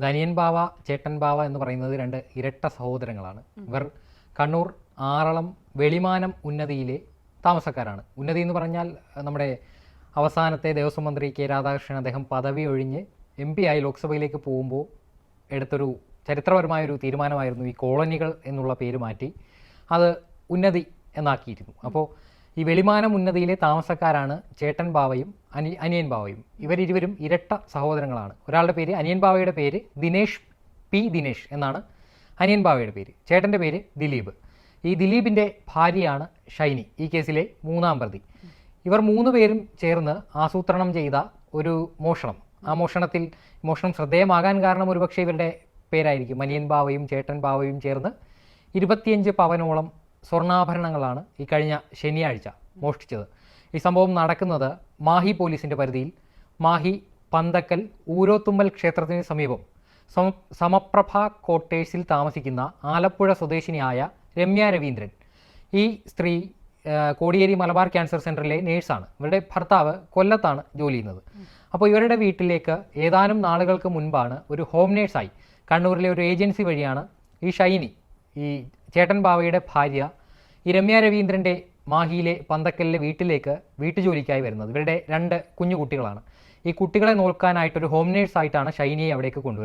അനിയൻ ബാവ ചേട്ടൻ ബാവ എന്ന് പറയുന്നത് രണ്ട് ഇരട്ട സഹോദരങ്ങളാണ്. ഇവർ കണ്ണൂർ ആറളം വെളിമാനം ഉന്നതിയിലെ താമസക്കാരാണ്. ഉന്നതി എന്ന് പറഞ്ഞാൽ നമ്മുടെ അവസാനത്തെ ദേവസ്വം മന്ത്രി കെ രാധാകൃഷ്ണൻ അദ്ദേഹം പദവി ഒഴിഞ്ഞ് MP ആയി ലോക്സഭയിലേക്ക് പോകുമ്പോൾ എടുത്തൊരു ചരിത്രപരമായൊരു തീരുമാനമായിരുന്നു ഈ കോളനികൾ എന്നുള്ള പേര് മാറ്റി അത് ഉന്നതി എന്നാക്കിയിരുന്നു. അപ്പോൾ ഈ വെളിമാനം ഉന്നതിയിലെ താമസക്കാരാണ് ചേട്ടൻ ബാവയും അനിയൻ ബാവയും. ഇവരിരുവരും ഇരട്ട സഹോദരങ്ങളാണ്. ഒരാളുടെ പേര് അനിയൻ ബാവയുടെ പേര് ദിനേഷ് ദിനേഷ് എന്നാണ് അനിയൻ ബാവയുടെ പേര്. ചേട്ടൻ്റെ പേര് ദിലീപ്. ഈ ദിലീപിൻ്റെ ഭാര്യയാണ് ഷൈനി, ഈ കേസിലെ മൂന്നാം പ്രതി. ഇവർ മൂന്ന് പേരും ചേർന്ന് ആസൂത്രണം ചെയ്ത ഒരു മോഷണം. ആ മോഷണം ശ്രദ്ധേയമാകാൻ കാരണം ഒരുപക്ഷെ ഇവരുടെ പേരായിരിക്കും. അനിയൻ ബാവയും ചേട്ടൻ ബാവയും ചേർന്ന് 25 പവനോളം സ്വർണ്ണാഭരണങ്ങളാണ് ഈ കഴിഞ്ഞ ശനിയാഴ്ച മോഷ്ടിച്ചത്. ഈ സംഭവം നടക്കുന്നത് മാഹി പോലീസിൻ്റെ പരിധിയിൽ മാഹി പന്തക്കൽ ഊരോത്തുമ്മൽ ക്ഷേത്രത്തിന് സമീപം സമപ്രഭ ക്വാർട്ടേഴ്സിൽ താമസിക്കുന്ന ആലപ്പുഴ സ്വദേശിനിയായ രമ്യ രവീന്ദ്രൻ. ഈ സ്ത്രീ കോടിയേരി മലബാർ ക്യാൻസർ സെൻ്ററിലെ നേഴ്സാണ്. ഇവരുടെ ഭർത്താവ് കൊല്ലത്താണ് ജോലി ചെയ്യുന്നത്. അപ്പോൾ ഇവരുടെ വീട്ടിലേക്ക് ഏതാനും നാളുകൾക്ക് മുൻപാണ് ഒരു ഹോം നേഴ്സായി കണ്ണൂരിലെ ഒരു ഏജൻസി വഴിയാണ് ഈ ഷൈനി, ഈ ചേട്ടൻ ബാവയുടെ ഭാര്യ, ഈ രമ്യ രവീന്ദ്രൻ്റെ മാഹിയിലെ പന്തക്കലിലെ വീട്ടിലേക്ക് വീട്ടുജോലിക്കായി വരുന്നത്. ഇവരുടെ 2 കുഞ്ഞു കുട്ടികളാണ്. ഈ കുട്ടികളെ നോക്കാനായിട്ടൊരു ഹോം നേഴ്സായിട്ടാണ് ഷൈനിയെ അവിടേക്ക് കൊണ്ടുവരുന്നത്.